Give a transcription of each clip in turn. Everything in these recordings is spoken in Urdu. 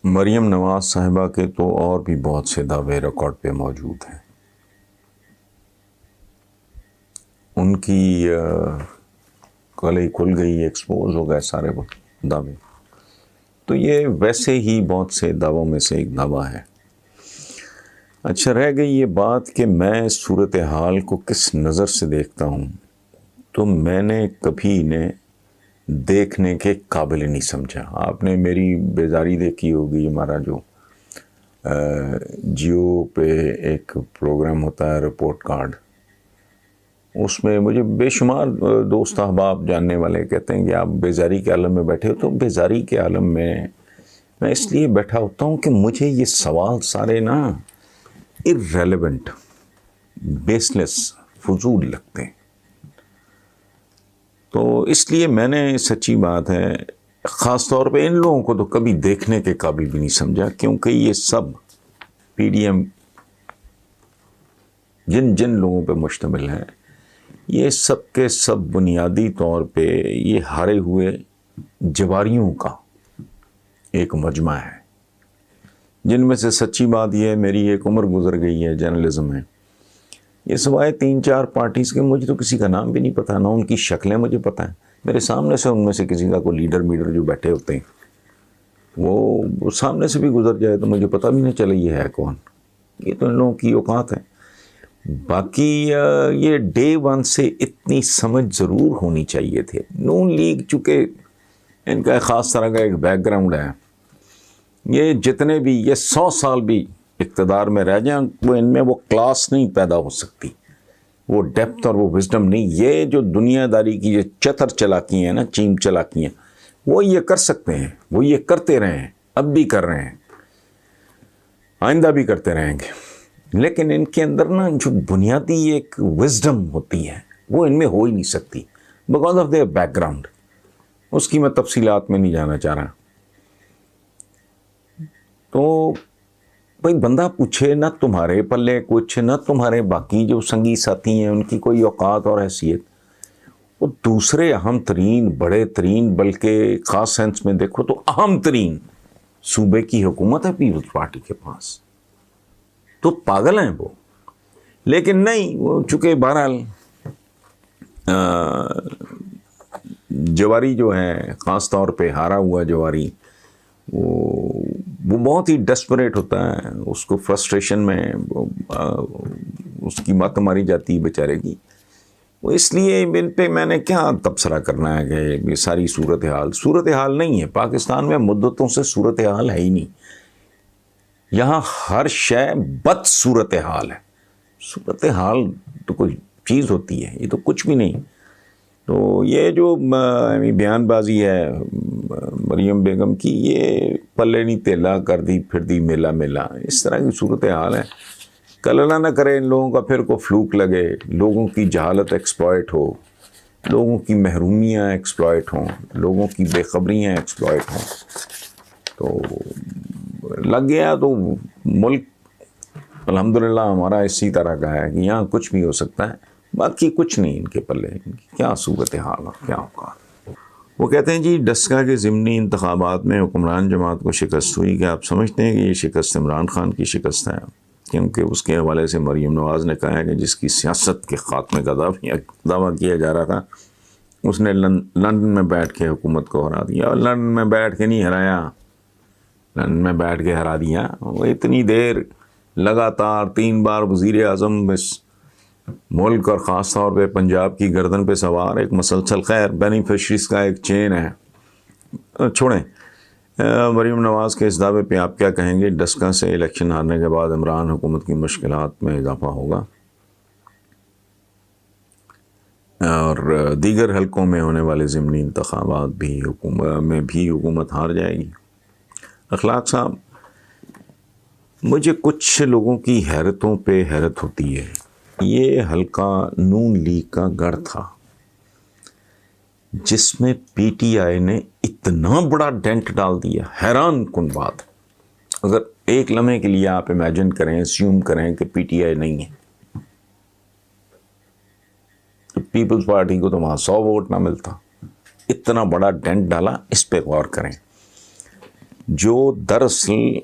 مریم نواز صاحبہ کے تو اور بھی بہت سے دعوے ریکارڈ پہ موجود ہیں. ان کی کلئی کھل گئی، ایکسپوز ہو گئے سارے وہ دعوے. تو یہ ویسے ہی بہت سے دعووں میں سے ایک دعویٰ ہے. اچھا، رہ گئی یہ بات کہ میں صورتحال کو کس نظر سے دیکھتا ہوں. تو میں نے کبھی انہیں دیکھنے کے قابل نہیں سمجھا. آپ نے میری بیزاری دیکھی ہوگی. ہمارا جو جیو پہ ایک پروگرام ہوتا ہے رپورٹ کارڈ، اس میں مجھے بے شمار دوست احباب جاننے والے کہتے ہیں کہ آپ بیزاری کے عالم میں بیٹھے ہو. تو بیزاری کے عالم میں میں اس لیے بیٹھا ہوتا ہوں کہ مجھے یہ سوال سارے نا irrelevant، بیس لیس، فضول لگتے ہیں. تو اس لیے میں نے سچی بات ہے خاص طور پہ ان لوگوں کو تو کبھی دیکھنے کے قابل بھی نہیں سمجھا، کیونکہ یہ سب پی ڈی ایم جن لوگوں پہ مشتمل ہے، یہ سب کے سب بنیادی طور پہ یہ ہارے ہوئے جواریوں کا ایک مجمع ہے، جن میں سے سچی بات یہ ہے میری ایک عمر گزر گئی ہے جرنلزم میں. یہ سوائے 3-4 پارٹیز کے مجھے تو کسی کا نام بھی نہیں پتا، نہ ان کی شکلیں مجھے پتہ ہیں. میرے سامنے سے ان میں سے کسی کا کوئی لیڈر جو بیٹھے ہوتے ہیں وہ سامنے سے بھی گزر جائے تو مجھے پتہ بھی نہیں چلے یہ ہے کون. یہ تو ان لوگوں کی اوقات ہے. باقی یہ ڈے ون سے اتنی سمجھ ضرور ہونی چاہیے تھے. نون لیگ چونکہ ان کا خاص طرح کا ایک بیک گراؤنڈ ہے، یہ جتنے بھی یہ 100 سال بھی اقتدار میں رہ جائیں وہ ان میں وہ کلاس نہیں پیدا ہو سکتی، وہ ڈیپتھ اور وہ وزڈم نہیں. یہ جو دنیا داری کی یہ چتر چلاکی ہیں نا، چیم چلاکی ہیں، وہ یہ کر سکتے ہیں، وہ یہ کرتے رہے ہیں، اب بھی کر رہے ہیں، آئندہ بھی کرتے رہیں گے. لیکن ان کے اندر نا جو بنیادی ایک وزڈم ہوتی ہے وہ ان میں ہو ہی نہیں سکتی because of their background. اس کی میں تفصیلات میں نہیں جانا چاہ رہا. تو بھائی بندہ پوچھے نہ تمہارے پلے کچھ، نہ تمہارے باقی جو سنگی ساتھی ہیں ان کی کوئی اوقات اور حیثیت. وہ دوسرے اہم ترین، بڑے ترین، بلکہ خاص سینس میں دیکھو تو اہم ترین صوبے کی حکومت ہے پیپلز پارٹی کے پاس. تو پاگل ہیں وہ. لیکن نہیں، وہ چونکہ بہرحال جواری جو ہے، خاص طور پہ ہارا ہوا جواری، وہ بہت ہی ڈسپریٹ ہوتا ہے. اس کو فرسٹریشن میں اس کی مت ماری جاتی ہے بیچارے کی. وہ اس لیے ان پہ میں نے کیا تبصرہ کرنا ہے کہ یہ ساری صورتحال نہیں ہے. پاکستان میں مدتوں سے صورتحال ہے ہی نہیں. یہاں ہر شے بد صورتحال ہے. صورتحال تو کوئی چیز ہوتی ہے، یہ تو کچھ بھی نہیں. تو یہ جو بیان بازی ہے مریم بیگم کی، یہ پلے نہیں تیلا کر دی پھر دی میلا میلا، اس طرح کی صورتحال ہے. کل اللہ نہ کرے ان لوگوں کا پھر کو فلوک لگے، لوگوں کی جہالت ایکسپلائٹ ہو، لوگوں کی محرومیاں ایکسپلائٹ ہوں، لوگوں کی بے خبریاں ایکسپلائٹ ہوں. تو لگ گیا تو ملک الحمدللہ ہمارا اسی طرح کا ہے کہ یہاں کچھ بھی ہو سکتا ہے. باقی کچھ نہیں ان کے پلے، ان کی کیا صورتحال اور کیا اوقات. وہ کہتے ہیں جی ڈسکا کے ضمنی انتخابات میں حکمران جماعت کو شکست ہوئی. کہ آپ سمجھتے ہیں کہ یہ شکست عمران خان کی شکست ہے؟ کیونکہ اس کے حوالے سے مریم نواز نے کہا ہے کہ جس کی سیاست کے خاتمے کا دعویٰ کیا جا رہا تھا، اس نے لندن میں بیٹھ کے حکومت کو ہرا دیا. اور لندن میں بیٹھ کے نہیں ہرایا، لندن میں بیٹھ کے ہرا دیا. وہ اتنی دیر لگاتار 3 بار وزیر اعظم اس ملک اور خاص طور پہ پنجاب کی گردن پہ سوار ایک مسلسل، خیر بینیفیشریز کا ایک چین ہے. چھوڑیں مریم نواز کے اس دعوے پہ آپ کیا کہیں گے؟ ڈسکا سے الیکشن ہارنے کے بعد عمران حکومت کی مشکلات میں اضافہ ہوگا اور دیگر حلقوں میں ہونے والے ضمنی انتخابات بھی حکومت ہار جائے گی. اخلاق صاحب، مجھے کچھ لوگوں کی حیرتوں پہ حیرت ہوتی ہے. یہ حلقہ نون لیگ کا گڑھ تھا جس میں پی ٹی آئی نے اتنا بڑا ڈینٹ ڈال دیا. حیران کن بات. اگر ایک لمحے کے لیے آپ امیجن کریں، اسیوم کریں کہ پی ٹی آئی نہیں ہے تو پیپلز پارٹی کو تو وہاں 100 ووٹ نہ ملتا. اتنا بڑا ڈینٹ ڈالا، اس پہ غور کریں. جو دراصل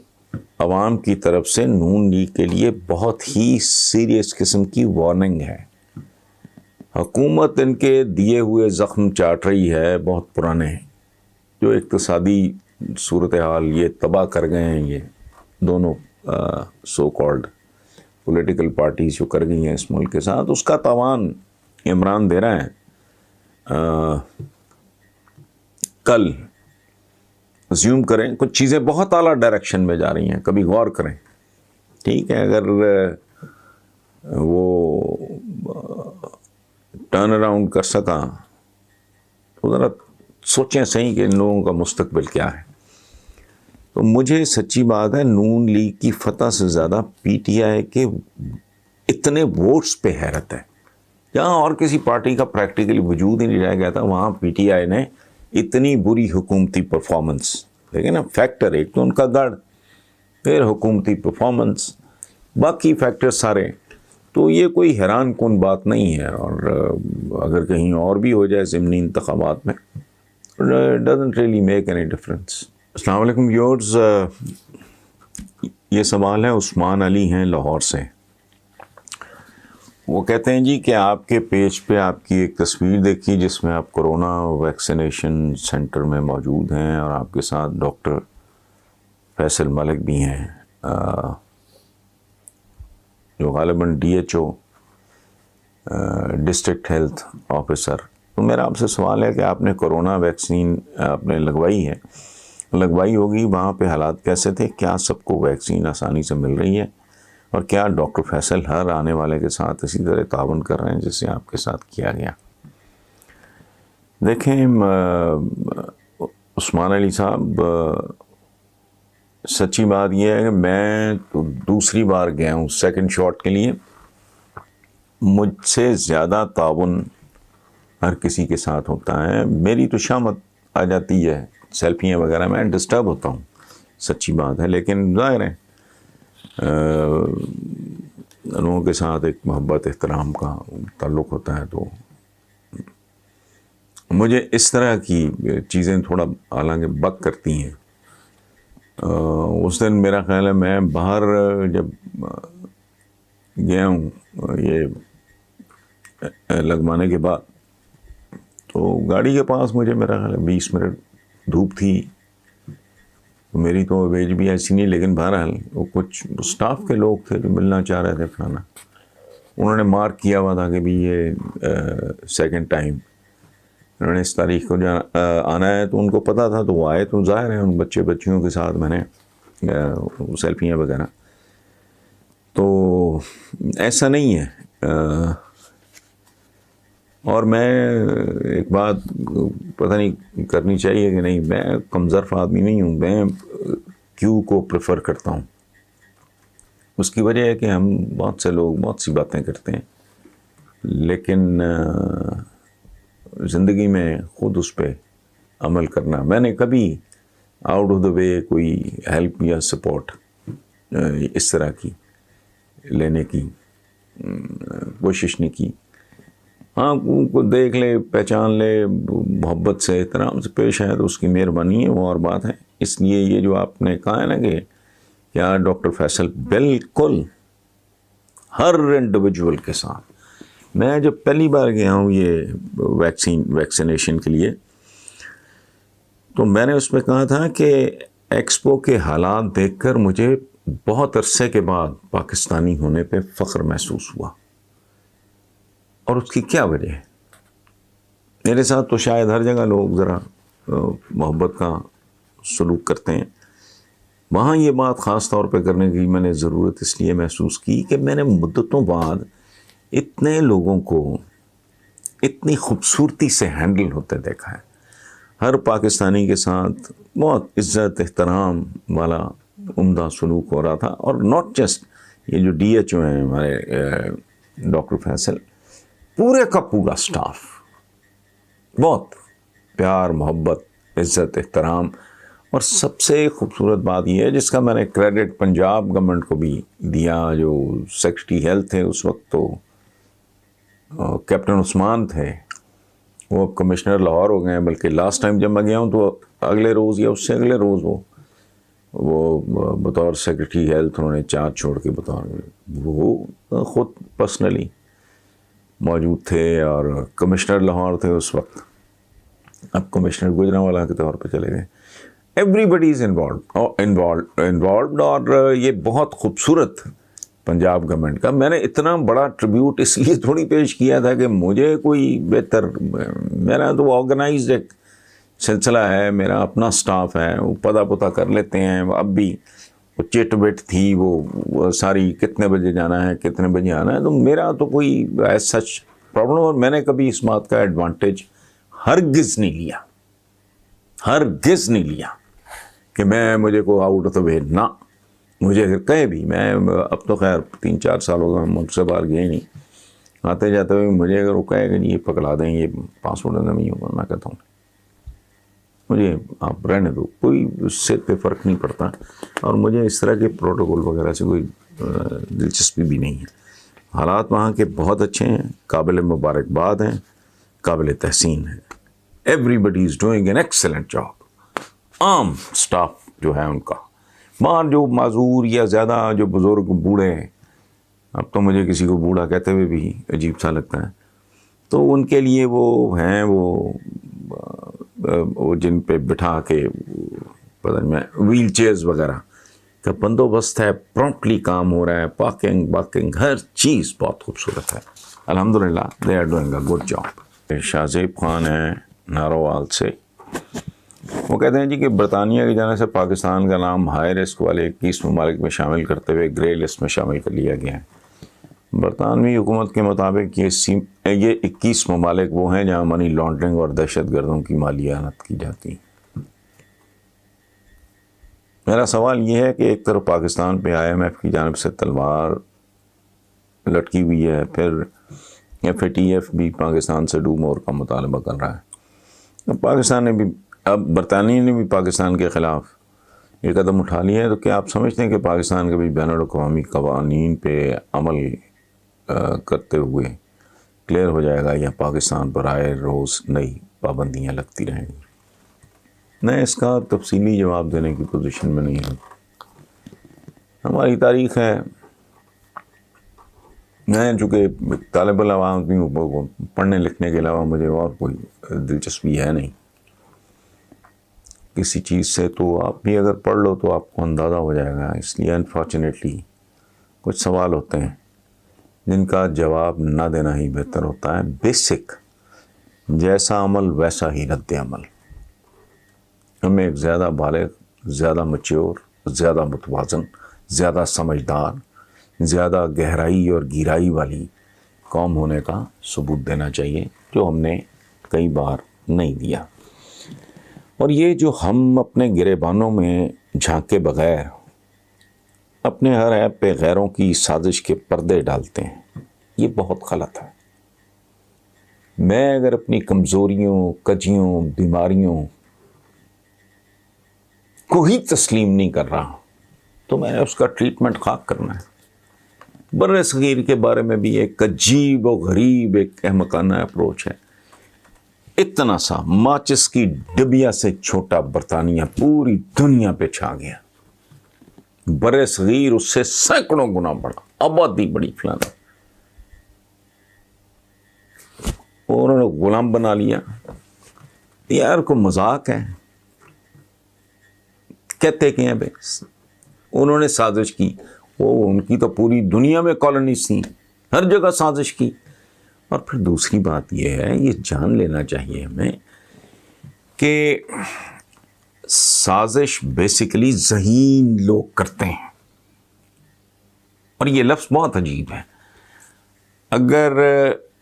عوام کی طرف سے نون لیگ کے لیے بہت ہی سیریس قسم کی وارننگ ہے. حکومت ان کے دیے ہوئے زخم چاٹ رہی ہے بہت پرانے ہیں. جو اقتصادی صورتحال یہ تباہ کر گئے ہیں یہ دونوں سو کالڈ پولیٹیکل پارٹیز جو کر گئی ہیں اس ملک کے ساتھ, اس کا تاوان عمران دے رہا ہے. کل زیوم کریں کچھ چیزیں بہت اعلیٰ ڈائریکشن میں جا رہی ہیں, کبھی غور کریں, ٹھیک ہے. اگر وہ ٹرن اراؤنڈ کر سکا تو ذرا سوچیں صحیح کہ ان لوگوں کا مستقبل کیا ہے. تو مجھے سچی بات ہے نون لیگ کی فتح سے زیادہ پی ٹی آئی کے اتنے ووٹس پہ حیرت ہے. جہاں اور کسی پارٹی کا پریکٹیکلی وجود ہی نہیں رہ گیا تھا, وہاں پی ٹی آئی نے اتنی بری حکومتی پرفارمنس, لیکن اب فیکٹر ایک تو ان کا گڑھ, پھر حکومتی پرفارمنس, باقی فیکٹر سارے, تو یہ کوئی حیران کن بات نہیں ہے. اور اگر کہیں اور بھی ہو جائے ضمنی انتخابات میں, doesn't really make any difference. السلام علیکم ویورز, یہ سوال ہے عثمان علی ہیں لاہور سے. وہ کہتے ہیں جی کہ آپ کے پیج پہ آپ کی ایک تصویر دیکھی جس میں آپ کورونا ویکسینیشن سینٹر میں موجود ہیں اور آپ کے ساتھ ڈاکٹر فیصل ملک بھی ہیں جو غالباً D H O district health officer. تو میرا آپ سے سوال ہے کہ آپ نے کورونا ویکسین آپ نے لگوائی ہوگی, وہاں پہ حالات کیسے تھے؟ کیا سب کو ویکسین آسانی سے مل رہی ہے؟ اور کیا ڈاکٹر فیصل ہر آنے والے کے ساتھ اسی طرح تعاون کر رہے ہیں جیسے آپ کے ساتھ کیا گیا؟ دیکھیں عثمان علی صاحب, سچی بات یہ ہے کہ میں تو دوسری بار گیا ہوں سیکنڈ شاٹ کے لیے. مجھ سے زیادہ تعاون ہر کسی کے ساتھ ہوتا ہے. میری تو شامت آ جاتی ہے سیلفیاں وغیرہ, میں ڈسٹرب ہوتا ہوں, سچی بات ہے. لیکن ظاہر ہے لوگوں کے ساتھ ایک محبت احترام کا تعلق ہوتا ہے, تو مجھے اس طرح کی چیزیں تھوڑا حالانکہ بک کرتی ہیں. اس دن میرا خیال ہے میں باہر جب گیا ہوں یہ لگوانے کے بعد, تو گاڑی کے پاس مجھے میرا خیال ہے 20 منٹ دھوپ تھی. میری تو ویج بھی ایسی نہیں, لیکن بہرحال وہ کچھ اسٹاف کے لوگ تھے جو ملنا چاہ رہے تھے فلانا, انہوں نے مارک کیا ہوا تھا کہ بھی یہ سیکنڈ ٹائم انہوں نے اس تاریخ کو آنا ہے, تو ان کو پتہ تھا تو وہ آئے. تو ظاہر ہے ان بچیوں کے ساتھ میں نے سیلفیاں وغیرہ, تو ایسا نہیں ہے. اور میں ایک بات پتہ نہیں کرنی چاہیے کہ نہیں, میں کم ظرف آدمی نہیں ہوں, میں کیو کو پریفر کرتا ہوں. اس کی وجہ ہے کہ ہم بہت سے لوگ بہت سی باتیں کرتے ہیں, لیکن زندگی میں خود اس پہ عمل کرنا, میں نے کبھی آؤٹ آف دا وے کوئی ہیلپ یا سپورٹ اس طرح کی لینے کی کوشش نہیں کی. ہاں کو دیکھ لے, پہچان لے, محبت سے احترام سے پیش آئے تو اس کی مہربانی ہے, وہ اور بات ہے. اس لیے یہ جو آپ نے کہا ہے نا کہ کیا ڈاکٹر فیصل, بالکل ہر انڈیویجول کے ساتھ. میں جب پہلی بار گیا ہوں یہ ویکسینیشن کے لیے, تو میں نے اس میں کہا تھا کہ ایکسپو کے حالات دیکھ کر مجھے بہت عرصے کے بعد پاکستانی ہونے پہ فخر محسوس ہوا. اور اس کی کیا وجہ ہے؟ میرے ساتھ تو شاید ہر جگہ لوگ ذرا محبت کا سلوک کرتے ہیں, وہاں یہ بات خاص طور پہ کرنے کی میں نے ضرورت اس لیے محسوس کی کہ میں نے مدتوں بعد اتنے لوگوں کو اتنی خوبصورتی سے ہینڈل ہوتے دیکھا ہے. ہر پاکستانی کے ساتھ بہت عزت احترام والا عمدہ سلوک ہو رہا تھا. اور ناٹ جسٹ یہ جو ڈی ایچ او ہیں ہمارے ڈاکٹر فیصل, پورے کا پورا سٹاف بہت پیار محبت عزت احترام. اور سب سے خوبصورت بات یہ ہے جس کا میں نے کریڈٹ پنجاب گورنمنٹ کو بھی دیا, جو سیکرٹری ہیلتھ تھے اس وقت تو کیپٹن عثمان تھے, وہ کمشنر لاہور ہو گئے ہیں. بلکہ لاسٹ ٹائم جب میں گیا ہوں تو اگلے روز یا اس سے اگلے روز وہ وہ بطور سیکرٹری ہیلتھ انہوں نے چارج چھوڑ کے وہ خود پرسنلی موجود تھے، اور کمشنر لاہور تھے اس وقت، اب کمشنر گوجرانوالا کے طور پہ چلے گئے. Everybody is involved. اور یہ بہت خوبصورت پنجاب گورنمنٹ کا. میں نے اتنا بڑا ٹریبیوٹ اس لیے تھوڑی پیش کیا تھا کہ مجھے کوئی بہتر، میرا تو آرگنائزڈ ایک سلسلہ ہے، میرا اپنا سٹاف ہے، وہ پتہ کر لیتے ہیں. اب بھی وہ چٹ بٹ تھی وہ ساری، کتنے بجے جانا ہے کتنے بجے آنا ہے، تو میرا تو کوئی ایز سچ پرابلم. اور میں نے کبھی اس بات کا ایڈوانٹیج ہرگز نہیں لیا کہ مجھے کو آؤٹ آف دا وے نہ. مجھے اگر کہے بھی، میں اب تو خیر 3-4 سال ہو گئے ملک سے باہر گئے نہیں، آتے جاتے ہوئے مجھے اگر وہ کہے کہ یہ پکڑا دیں یہ پاسپورٹ نہیں ہوگا، میں کہتا ہوں مجھے آپ رہنے دو، کوئی اس سے پہ فرق نہیں پڑتا. اور مجھے اس طرح کے پروٹوکول وغیرہ سے کوئی دلچسپی بھی نہیں ہے. حالات وہاں کے بہت اچھے ہیں، قابل مبارکباد ہیں، قابل تحسین ہیں. Everybody is doing an excellent job. عام سٹاف جو ہے ان کا، باہر جو معذور یا زیادہ جو بزرگ بوڑھے ہیں، اب تو مجھے کسی کو بوڑھا کہتے ہوئے بھی عجیب سا لگتا ہے، تو ان کے لیے وہ ہیں وہ جن پہ بٹھا کے پتہ نہیں میں ویل چیئرز وغیرہ کا بندوبست ہے، پرومپٹلی کام ہو رہا ہے، پارکنگ ہر چیز بہت خوبصورت ہے. الحمدللہ they are doing a good job. Shahzeb Khan ہیں ناروال سے، وہ کہتے ہیں جی کہ برطانیہ کی جانب سے پاکستان کا نام ہائی رسک والے 21 ممالک میں شامل کرتے ہوئے گرے لسٹ میں شامل کر لیا گیا ہے. برطانوی حکومت کے مطابق یہ 21 ممالک وہ ہیں جہاں منی لانڈرنگ اور دہشت گردوں کی مالیات کی جاتی. میرا سوال یہ ہے کہ ایک طرف پاکستان پہ IMF کی جانب سے تلوار لٹکی ہوئی ہے، پھر FATF بھی پاکستان سے ڈو مور کا مطالبہ کر رہا ہے. پاکستان نے بھی، اب برطانیہ نے بھی پاکستان کے خلاف یہ قدم اٹھا لیا ہے، تو کیا آپ سمجھتے ہیں کہ پاکستان کبھی بین الاقوامی قوانین پہ عمل کرتے ہوئے کلیئر ہو جائے گا، یا پاکستان پر آئے روز نئی پابندیاں لگتی رہیں گی؟ میں اس کا تفصیلی جواب دینے کی پوزیشن میں نہیں ہوں. ہماری تاریخ ہے، میں چونکہ طالب العوام بھی ہوں، پڑھنے لکھنے کے علاوہ مجھے اور کوئی دلچسپی ہے نہیں کسی چیز سے، تو آپ بھی اگر پڑھ لو تو آپ کو اندازہ ہو جائے گا. اس لیے انفارچونیٹلی کچھ سوال ہوتے ہیں جن کا جواب نہ دینا ہی بہتر ہوتا ہے. بیسک جیسا عمل ویسا ہی رد عمل. ہمیں ایک زیادہ بالغ، زیادہ میچور، زیادہ متوازن، زیادہ سمجھدار، زیادہ گہرائی اور گہرائی والی قوم ہونے کا ثبوت دینا چاہیے، جو ہم نے کئی بار نہیں دیا. اور یہ جو ہم اپنے گریبانوں میں جھانکے بغیر اپنے ہر عیب پہ غیروں کی سازش کے پردے ڈالتے ہیں، یہ بہت غلط ہے. میں اگر اپنی کمزوریوں، کجیوں، بیماریوں کو ہی تسلیم نہیں کر رہا تو میں نے اس کا ٹریٹمنٹ خاک کرنا ہے. بر صغیر کے بارے میں بھی ایک عجیب و غریب ایک احمقانہ اپروچ ہے. اتنا سا ماچس کی ڈبیا سے چھوٹا برطانیہ پوری دنیا پہ چھا گیا، بر صغیر اس سے سینکڑوں گنا بڑا، آبادی بڑی فلانا، اور انہوں نے غلام بنا لیا. یار کو مذاق ہے، کہتے کہ ہیں بے انہوں نے سازش کی، وہ ان کی تو پوری دنیا میں کالونیز تھیں، ہر جگہ سازش کی. اور پھر دوسری بات یہ ہے، یہ جان لینا چاہیے ہمیں کہ سازش بیسیکلی ذہین لوگ کرتے ہیں. اور یہ لفظ بہت عجیب ہے. اگر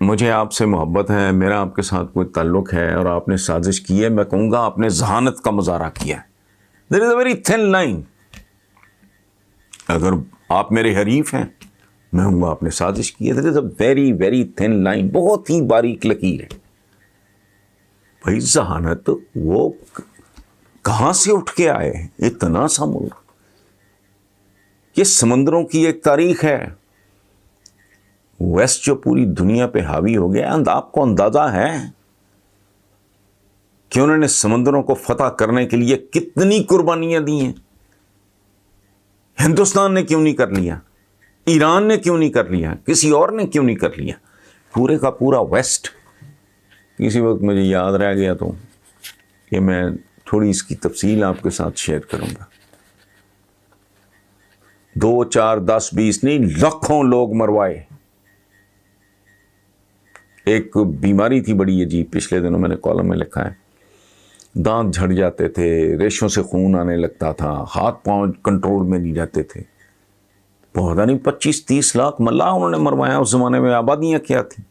مجھے آپ سے محبت ہے، میرا آپ کے ساتھ کوئی تعلق ہے اور آپ نے سازش کی ہے، میں کہوں گا آپ نے ذہانت کا مظاہرہ کیا ہے. There is a very thin line. اگر آپ میرے حریف ہیں، میں ہوں گا آپ نے سازش کی ہے. There is a very very thin line. بہت ہی باریک لکیر ہے. بھائی ذہانت وہ کہاں سے اٹھ کے آئے؟ اتنا سا ملک، یہ سمندروں کی ایک تاریخ ہے. ویسٹ جو پوری دنیا پہ حاوی ہو گیا، آپ کو اندازہ ہے کہ انہوں نے سمندروں کو فتح کرنے کے لیے کتنی قربانیاں دی ہیں. ہندوستان نے کیوں نہیں کر لیا؟ ایران نے کیوں نہیں کر لیا؟ کسی اور نے کیوں نہیں کر لیا؟ پورے کا پورا ویسٹ. کسی وقت مجھے یاد رہ گیا تو کہ میں تھوڑی اس کی تفصیل آپ کے ساتھ شیئر کروں گا. 2 4 10 20 نہیں، لاکھوں لوگ مروائے. ایک بیماری تھی بڑی عجیب، پچھلے دنوں میں نے کالم میں لکھا ہے، دانت جھڑ جاتے تھے، ریشوں سے خون آنے لگتا تھا، ہاتھ پاؤں کنٹرول میں نہیں رہتے تھے. پتا نہیں 25-30 لاکھ ملا انہوں نے مروایا. اس زمانے میں آبادیاں کیا تھیں؟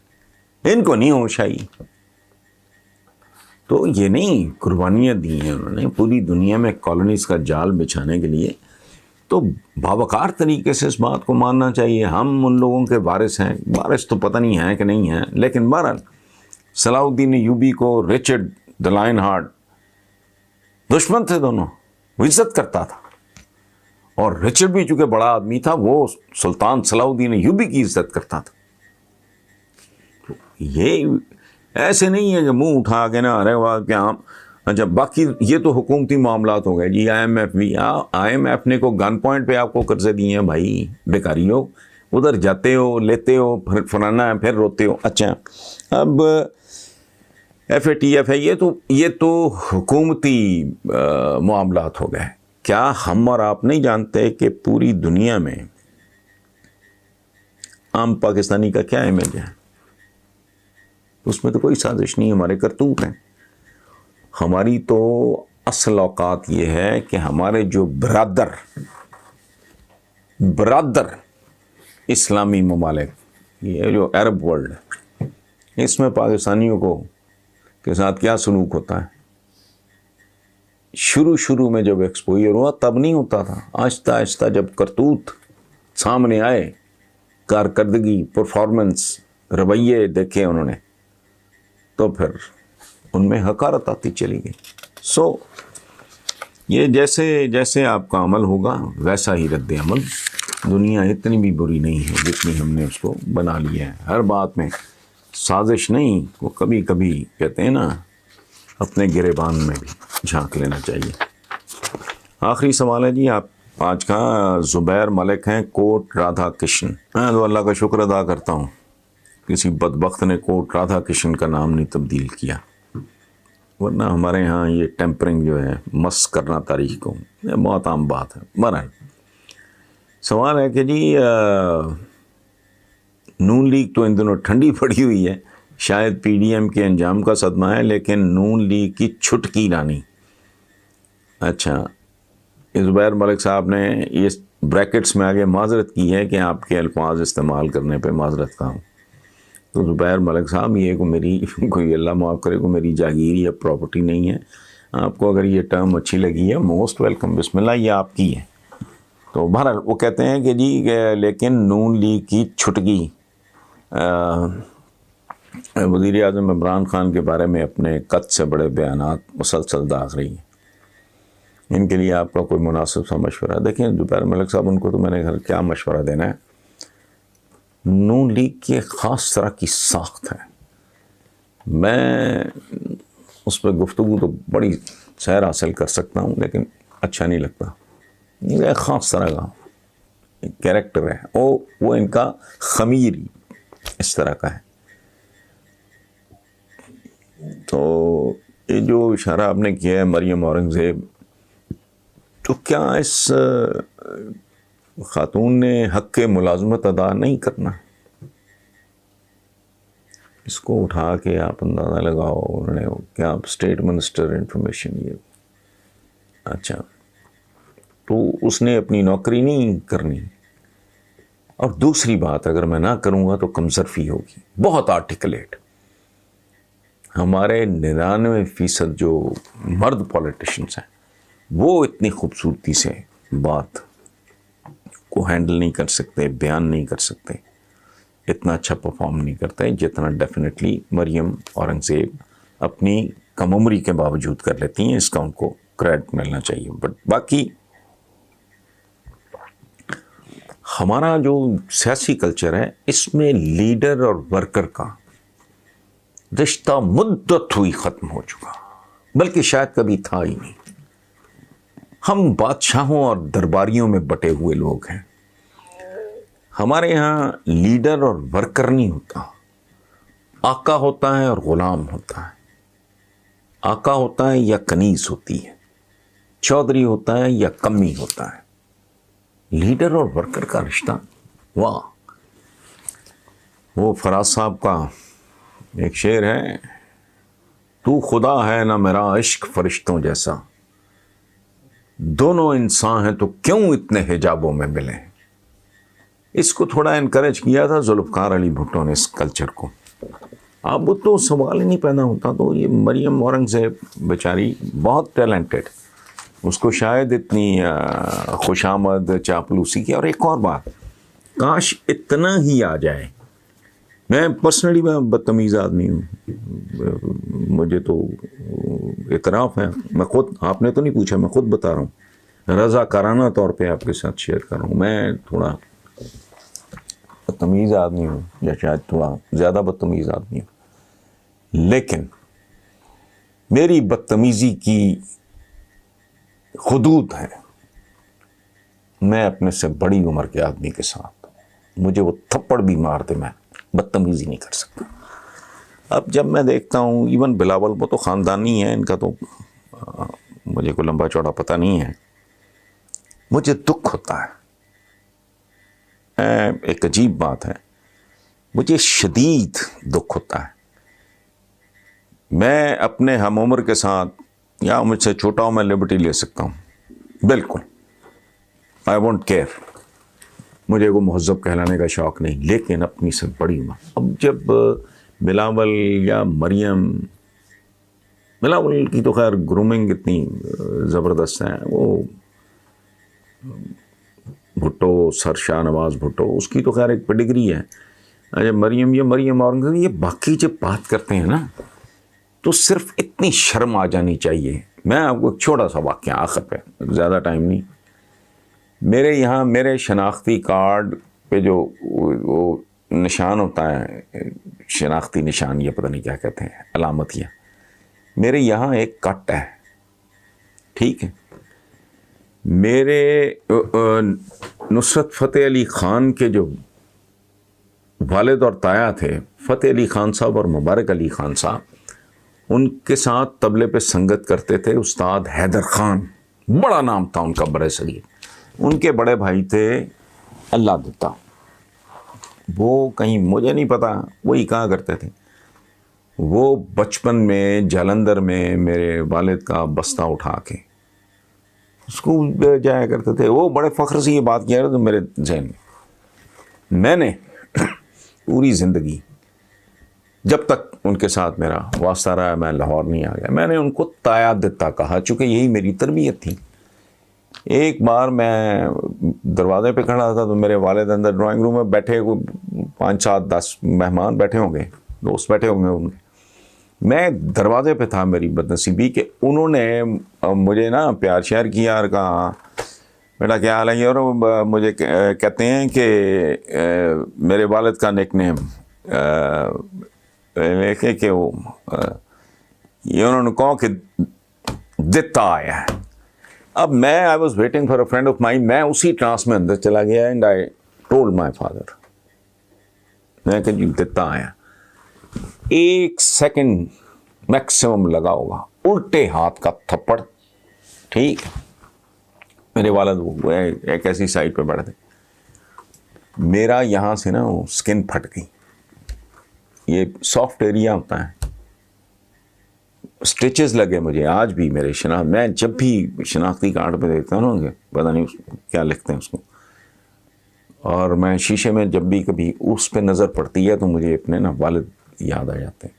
ان کو نہیں ہوش آئی. تو یہ نہیں، قربانیاں دی ہیں انہوں نے پوری دنیا میں کالونیز کا جال بچھانے کے لیے. تو باوقار طریقے سے اس بات کو ماننا چاہیے. ہم ان لوگوں کے وارث ہیں. وارث تو پتہ نہیں ہیں کہ نہیں ہیں، لیکن بہرحال صلاح الدین ایوبی کو رچرڈ دی لائن ہارٹ دشمن تھے دونوں. وہ عزت کرتا تھا، اور رچرڈ بھی چونکہ بڑا آدمی تھا، وہ سلطان صلاح الدین ایوبی کی عزت کرتا تھا. یہ ایسے نہیں ہے کہ منہ اٹھا کے نا ارے واہ کیا ہم. اچھا باقی یہ تو حکومتی معاملات ہو گئے جی. آئی ایم ایف نے کو گن پوائنٹ پہ آپ کو قرضے دیے ہیں بھائی، بیکاری ہو، ادھر جاتے ہو، لیتے ہو، پھر فلانا ہے، پھر روتے ہو. اچھا اب FATF ہے، یہ تو حکومتی معاملات ہو گئے. کیا ہم اور آپ نہیں جانتے کہ پوری دنیا میں عام پاکستانی کا کیا امیج ہے؟ اس میں تو کوئی سازش نہیں، ہمارے کرتوت ہیں. ہماری تو اصل اوقات یہ ہے کہ ہمارے جو برادر اسلامی ممالک، یہ جو عرب ورلڈ ہے، اس میں پاکستانیوں کے ساتھ کیا سلوک ہوتا ہے. شروع میں جب ایکسپوئر ہوا تب نہیں ہوتا تھا. آہستہ آہستہ جب کرتوت سامنے آئے، کارکردگی، پرفارمنس، رویے دیکھے انہوں نے، تو پھر ان میں حقارت آتی چلی گئی. یہ جیسے آپ کا عمل ہوگا ویسا ہی رد عمل. دنیا اتنی بھی بری نہیں ہے جتنی ہم نے اس کو بنا لیا ہے. ہر بات میں سازش نہیں، وہ کبھی کبھی کہتے ہیں نا اپنے گریبان میں بھی جھانک لینا چاہیے. آخری سوال ہے جی آپ آج کا. زبیر ملک ہیں، کوٹ رادھا کرشن. میں تو اللہ کا شکر ادا کرتا ہوں کسی بدبخت نے کوٹ رادھا کرشن کا نام نہیں تبدیل کیا، ورنہ ہمارے ہاں یہ ٹیمپرنگ جو ہے، مس کرنا تاریخ کو، یہ بہت عام بات ہے. بہرحال سوال ہے کہ جی نون لیگ تو ان دنوں ٹھنڈی پڑی ہوئی ہے، شاید PDM کے انجام کا صدمہ ہے، لیکن نون لیگ کی چھٹکی رانی. اچھا زبیر ملک صاحب نے یہ بریکٹس میں آگے معذرت کی ہے کہ آپ کے الفاظ استعمال کرنے پہ معذرت کا ہوں. تو زبیر ملک صاحب یہ کوئی اللہ معاف کرے کو میری جاگیر یا پراپرٹی نہیں ہے. آپ کو اگر یہ ٹرم اچھی لگی ہے موسٹ ویلکم، بسم اللہ، یہ آپ کی ہے. تو بہرحال وہ کہتے ہیں کہ جی لیکن نون لیگ کی چھٹکی، وزیر اعظم عمران خان کے بارے میں اپنے قد سے بڑے بیانات مسلسل داغ رہی ہیں. ان کے لیے آپ کا کوئی مناسب سا مشورہ؟ دیکھیں زبیر ملک صاحب، ان کو تو میں نے کیا مشورہ دینا ہے. نون لیگ کی ایک خاص طرح کی ساخت ہے. میں اس پہ گفتگو تو بڑی سیر حاصل کر سکتا ہوں، لیکن اچھا نہیں لگتا. یہ ایک خاص طرح کا کیریکٹر ہے، وہ ان کا خمیر اس طرح کا ہے. تو یہ جو اشارہ آپ نے کیا ہے مریم اورنگزیب، تو کیا اس خاتون نے حق ملازمت ادا نہیں کرنا؟ اس کو اٹھا کے آپ اندازہ لگاؤ، انہوں نے کیا اسٹیٹ منسٹر انفارمیشن، یہ اچھا تو اس نے اپنی نوکری نہیں کرنی. اور دوسری بات، اگر میں نہ کروں گا تو کمزرفی ہوگی. بہت آرٹیکلیٹ. ہمارے 99% جو مرد پولیٹیشنز ہیں وہ اتنی خوبصورتی سے بات کو ہینڈل نہیں کر سکتے، بیان نہیں کر سکتے، اتنا اچھا پرفارم نہیں کرتے جتنا ڈیفینیٹلی مریم اورنگزیب اپنی کم عمری کے باوجود کر لیتی ہیں. اس کا ان کو کریڈٹ ملنا چاہیے. بٹ باقی ہمارا جو سیاسی کلچر ہے، اس میں لیڈر اور ورکر کا رشتہ مدت ہوئی ختم ہو چکا، بلکہ شاید کبھی تھا ہی نہیں. ہم بادشاہوں اور درباریوں میں بٹے ہوئے لوگ ہیں. ہمارے یہاں لیڈر اور ورکر نہیں ہوتا, آقا ہوتا ہے اور غلام ہوتا ہے. آقا ہوتا ہے یا کنیز ہوتی ہے, چودھری ہوتا ہے یا کمی ہوتا ہے. لیڈر اور ورکر کا رشتہ, واہ. وہ فراز صاحب کا ایک شعر ہے, تو خدا ہے نہ میرا عشق فرشتوں جیسا, دونوں انسان ہیں تو کیوں اتنے حجابوں میں ملے. اس کو تھوڑا انکریج کیا تھا ذوالفقار علی بھٹو نے, اس کلچر کو. اب تو سوال ہی نہیں پیدا ہوتا. تو یہ مریم اورنگزیب بیچاری بہت ٹیلنٹڈ, اس کو شاید اتنی خوش آمد چاپلوسی کی. اور ایک اور بات, کاش اتنا ہی آ جائے. میں پرسنلی میں بدتمیز آدمی ہوں, مجھے تو اعتراف ہے. میں خود, آپ نے تو نہیں پوچھا, میں خود بتا رہا ہوں, رضاکارانہ طور پہ آپ کے ساتھ شیئر کر رہا ہوں. میں تھوڑا بدتمیز آدمی ہوں, یا شاید تھوڑا زیادہ بدتمیز آدمی ہوں, لیکن میری بدتمیزی کی حدود ہے. میں اپنے سے بڑی عمر کے آدمی کے ساتھ, مجھے وہ تھپڑ بھی مار دے, میں بدتمیزی نہیں کر سکتا. اب جب میں دیکھتا ہوں, ایون بلاول, وہ تو خاندانی ہے, ان کا تو مجھے کوئی لمبا چوڑا پتہ نہیں ہے, مجھے دکھ ہوتا ہے. ایک عجیب بات ہے, مجھے شدید دکھ ہوتا ہے. میں اپنے ہم عمر کے ساتھ یا مجھ سے چھوٹا ہوں, میں لبرٹی لے سکتا ہوں, بالکل, آئی وونٹ کیئر, مجھے وہ مہذب کہلانے کا شوق نہیں. لیکن اپنی سے بڑی عمر, اب جب بلاول یا مریم, بلاول کی تو خیر گرومنگ اتنی زبردست ہے, وہ بھٹو, سر شاہ نواز بھٹو, اس کی تو خیر ایک پیڈگری ہے. اچھا مریم اورنگزیب, یہ باقی جب بات کرتے ہیں نا تو صرف اتنی شرم آ جانی چاہیے. میں آپ کو ایک چھوٹا سا واقعہ آخر پہ, زیادہ ٹائم نہیں. میرے یہاں میرے شناختی کارڈ پہ جو وہ نشان ہوتا ہے, شناختی نشان, یہ پتہ نہیں کیا کہتے ہیں, علامت, یہ میرے یہاں ایک کٹ ہے, ٹھیک ہے. میرے نصرت فتح علی خان کے جو والد اور تایا تھے, فتح علی خان صاحب اور مبارک علی خان صاحب, ان کے ساتھ طبلے پہ سنگت کرتے تھے استاد حیدر خان, بڑا نام تھا ان کا برے صغیر. ان کے بڑے بھائی تھے اللہ دتا, وہ کہیں مجھے نہیں پتا وہی کہا کرتے تھے, وہ بچپن میں جالندھر میں میرے والد کا بستہ اٹھا کے اسکول جایا کرتے تھے. وہ بڑے فخر سے یہ بات کیا تو میرے ذہن میں نے پوری زندگی جب تک ان کے ساتھ میرا واسطہ رہا, میں لاہور نہیں آ گیا, میں نے ان کو تایا دتا کہا, چونکہ یہی میری تربیت تھی. ایک بار میں دروازے پہ کھڑا تھا تو میرے والد اندر ڈرائنگ روم میں بیٹھے, 5 7 10 مہمان بیٹھے ہوں گے, دوست بیٹھے ہوں گے ان کے. میں دروازے پہ تھا, میری بدنصیبی کہ انہوں نے مجھے نا پیار شیار کیا اور کہا بیٹا کیا حال ہے, اور مجھے کہتے ہیں کہ میرے والد کا نک نیم لکھے کہ وہ یہ انہوں نے کہا کہ دتا آیا ہے. اب میں I was waiting for a friend of mine, میں اسی ٹرانس میں اندر چلا گیا and I told my father, میں کہ جی دتا آیا. 1 سیکنڈ میکسیمم لگا ہوگا, الٹے ہاتھ کا تھپڑ, ٹھیک ہے. میرے والد وہ ایک ایسی سائڈ پہ بیٹھے تھے, میرا یہاں سے نا وہ اسکن پھٹ گئی. یہ سافٹ ایریا ہوتا ہے, اسٹیچز لگے مجھے آج بھی میرے میں جب بھی شناختی کارڈ پہ دیکھتا ہوں نا, پتہ نہیں کیا لکھتے ہیں اس کو, اور میں شیشے میں جب بھی کبھی اس پہ نظر پڑتی ہے تو مجھے اپنے نا والد یاد آ جاتے ہیں.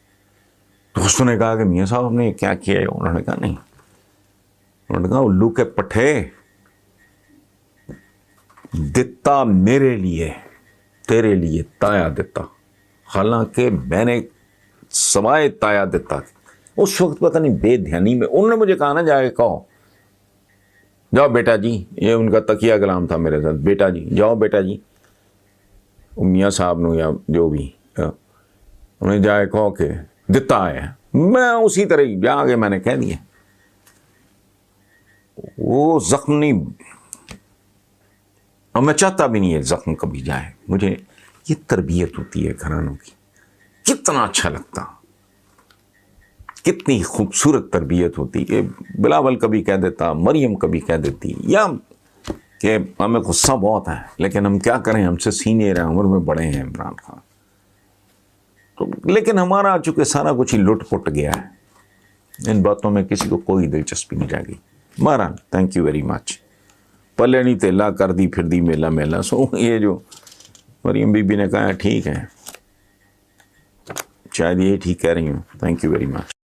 دوستوں نے کہا کہ میاں صاحب ہم نے کیا کیا ہے, انہوں نے کہا نہیں, انہوں نے کہا الو کے پٹھے, دتا میرے لیے تیرے لیے تایا دتا, حالانکہ میں نے سوائے تایا دتا اس وقت پتہ نہیں بے دھیانی میں انہوں نے مجھے کہا نا جا کے کہو جاؤ بیٹا جی, یہ ان کا تکیہ کلام تھا میرے ساتھ, بیٹا جی جاؤ بیٹا جی, میاں صاحب نے یا جو بھی انہیں جا کے کہو کہ دتا آیا. میں اسی طرح ہی جا کے میں نے کہہ دیا. وہ زخم نہیں، اور میں چاہتا بھی نہیں ہے زخم کبھی جائے. مجھے یہ تربیت ہوتی ہے گھرانوں کی، کتنا اچھا لگتا، کتنی خوبصورت تربیت ہوتی کہ بلاول کبھی کہہ دیتا، مریم کبھی کہہ دیتی، یا کہ ہمیں غصہ بہت ہے لیکن ہم کیا کریں، ہم سے سینئر ہیں، عمر میں بڑے ہیں عمران خان. تو لیکن ہمارا چونکہ سارا کچھ ہی لٹ پٹ گیا ہے، ان باتوں میں کسی کو کوئی دلچسپی نہیں جاگی. Mehran thank you very much. پلے نہیں تیلا کر دی پھر دی میلا میلا. سو یہ جو مریم بی بی نے کہا ٹھیک ہے، شاید یہ ٹھیک کہہ رہی ہوں. Thank you very much.